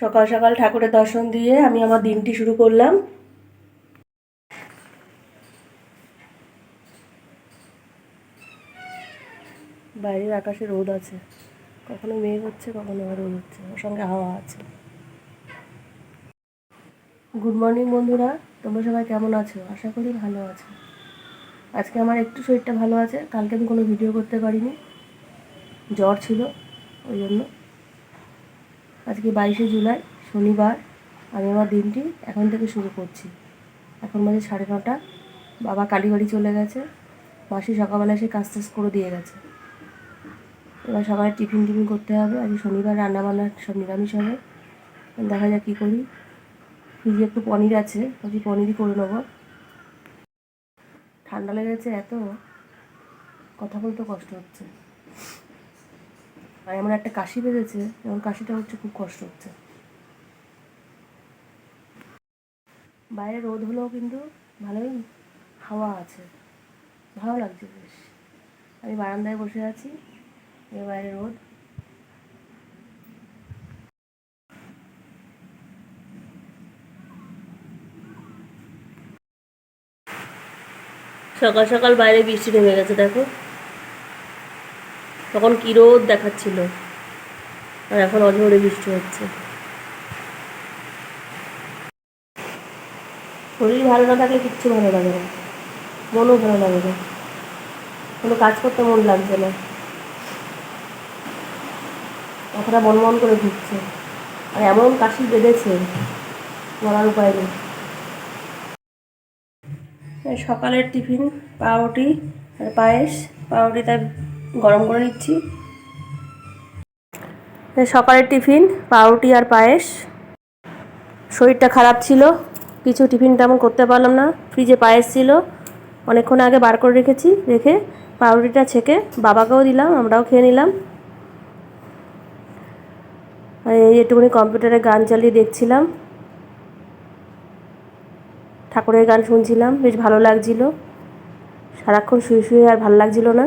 সকাল সকাল ঠাকুরের দর্শন দিয়ে আমি আমার দিনটি শুরু করলাম। বাইরের আকাশে রোদ আছে, কখনো মেঘ হচ্ছে কখনো রোদ হচ্ছে, ওর সঙ্গে হাওয়া আছে। গুড মর্নিং বন্ধুরা, তোমরা সবাই কেমন আছো? আশা করি ভালো আছো। আজকে আমার একটু শরীরটা ভালো আছে, কালকে আমি কোনো ভিডিও করতে পারিনি, জ্বর ছিল ওই জন্য। আজকে 22শে জুলাই শনিবার, আমি আমার দিনটি এখন থেকে শুরু করছি। এখন বাজে 9:30। বাবা কালীবাড়ি চলে গেছে, মাসি সকালবেলা এসে কাজ টাজ করে দিয়ে গেছে। এবার সকালে টিফিন করতে হবে। আজকে শনিবার, রান্নাবান্না সব নিরামিষ হবে। দেখা যাক কী করি। ফ্রিজে একটু পনির আছে, ভাবছি পনিরই করে নেবো। ঠান্ডা লেগেছে এত, কথা বলতে কষ্ট হচ্ছে। আর এমন একটা কাশি বেঁধেছে, এবং কাশিটা হচ্ছে, খুব কষ্ট হচ্ছে। বাইরে রোদ হলেও কিন্তু ভালোই হাওয়া আছে, ভালো লাগছে বেশ। আমি বারান্দায় বসে আছি, এর বাইরে রোদ। সকাল সকাল বাইরে বৃষ্টি নেমে গেছে, দেখো। তখন কি রোদ দেখাচ্ছিল, আর এখন অঝোরে বৃষ্টি হচ্ছে। শরীর ভালো না থাকলে কিচ্ছু ভালো লাগে না, মনও ভালো লাগে না, কোনো কাজ করতে মন লাগছে না, মাথাটা মন করে ঘুরছে। আর এমন কাশি বেঁধেছে, বলার উপায় নেই। সকালের টিফিন পাউরুটি আর পায়েস। পাউরুটিটা গরম করে নিচ্ছি। সকালের টিফিন পাউরুটি আর পায়েস। শরীরটা খারাপ ছিল, কিছু টিফিন তেমন করতে পারলাম না। ফ্রিজে পায়েস ছিল, অনেকক্ষণ আগে বার করে রেখে পাউরুটিটা ছেঁকে বাবাকেও দিলাম, আমরাও খেয়ে নিলাম। আর এই একটুখানি কম্পিউটারে গান চালিয়ে দেখছিলাম, ঠাকুরের গান শুনছিলাম, বেশ ভালো লাগছিল। সারাক্ষণ শুয়ে শুয়ে আর ভালো লাগছিল না।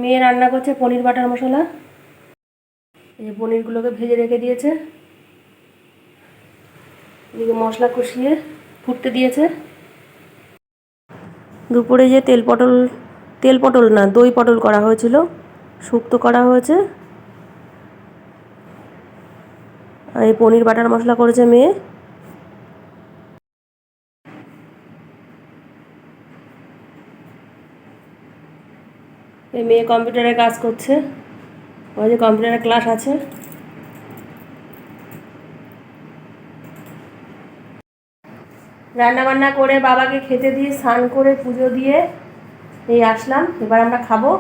মেয়ে রান্না করছে পনির বাটার মশলা। এই যে পনিরগুলোকে ভেজে রেখে দিয়েছে, এদিকে মশলা কষিয়ে ফুটতে দিয়েছে। দুপুরে যে তেল পটল না দই পটল করা হয়েছিল, শুক্তো করা হয়েছে। আর এই পনির বাটার মশলা করেছে মেয়ে। এই মেয়ে কম্পিউটারে কাজ করছে, ওই যে কম্পিউটারে ক্লাস আছে। রান্না বান্না করে বাবাকে খেতে দিয়ে স্নান করে পুজো দিয়ে এই আসলাম, এবার আমরা খাবো।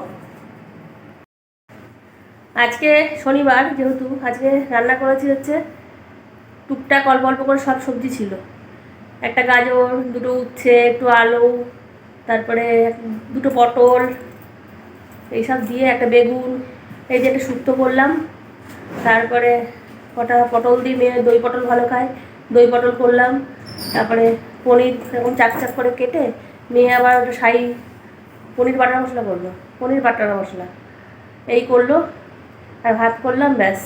আজকে শনিবার যেহেতু আজকে রান্না করেছি হচ্ছে টুকটাক অল্প অল্প করে সব সবজি ছিল। একটা গাজর, দুটো উচ্ছে, একটু আলু, তারপরে দুটো পটল, এইসব দিয়ে একটা বেগুন, এই যে একটা শুক্তো করলাম। তারপরে কটা পটল দিয়ে, মেয়ে দই পটল ভালো খায়, দই পটল করলাম। তারপরে পনির এরকম চাক চাক করে কেটে মেয়ে আবার ওটা পনির বাটার মশলা করলো, পনির বাটার মশলা এই করলো, আর ভাত করলাম, ব্যাস।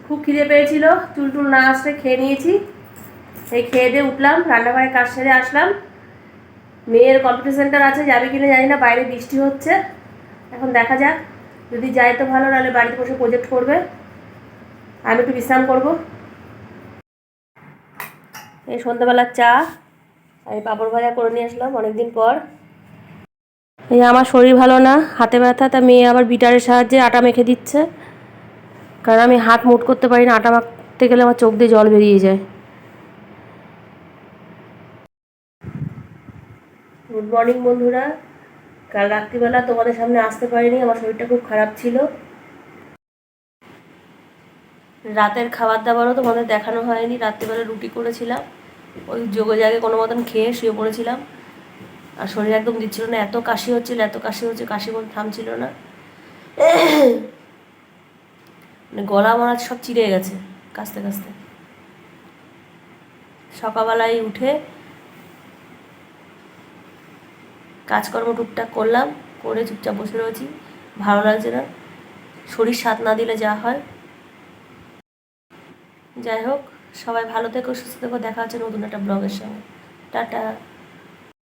খুব খিদে পেয়েছিল, চুল না আসলে খেয়ে নিয়েছি। এই খেয়ে দিয়ে উঠলাম, রান্নাঘরে কাজ সেরে আসলাম। মেয়ের কম্পিউটার সেন্টার আছে, যাবে কিনা জানি না, বাইরে বৃষ্টি হচ্ছে। এখন দেখা যাক, যদি যায় তো ভালো, নাহলে বাড়িতে বসে প্রজেক্ট করবে। আমি একটু বিশ্রাম করব। এই সন্ধ্যাবেলার চা আমি পাঁপড় ভাজা করে নিয়ে আসলাম অনেকদিন পর। এই আমার শরীর ভালো না, হাতে ব্যথা, তা মেয়ে আবার বিটারের সাহায্যে আটা মেখে দিচ্ছে। কারণ আমি হাত মুট করতে পারি না, আটা মাখতে গেলে আমার চোখ দিয়ে জল বেরিয়ে যায়। গুড মর্নিং বন্ধুরা। কাল রাত্রিবেলা তোমাদের সামনে আসতে পারিনি, আমার শরীরটা খুব খারাপ ছিল। রাতের খাবার দাবারও তোমাদের দেখানো হয়নি। রাত্রিবেলা রুটি করেছিলাম, ওই যোগে জাগে কোনো মতন খেয়ে শুয়ে পড়েছিলাম। আর শরীর একদম দিচ্ছিল না, এত কাশি হচ্ছিল, এত কাশি হচ্ছে, কাশি কোনো থামছিল না। মানে গলা মরা সব চিড়ে গেছে কাশতে কাশতে। সকালবেলায় উঠে কাজকর্ম টুকটাক করলাম, করে চুপচাপ বসে রয়েছি। ভালো লাগছে না, শরীর সাথ না দিলে যা হয়। যাই হোক, সবাই ভালো থেকো, সুস্থ থেকো, দেখা হচ্ছে নতুন একটা ব্লগের সঙ্গে। টাটা।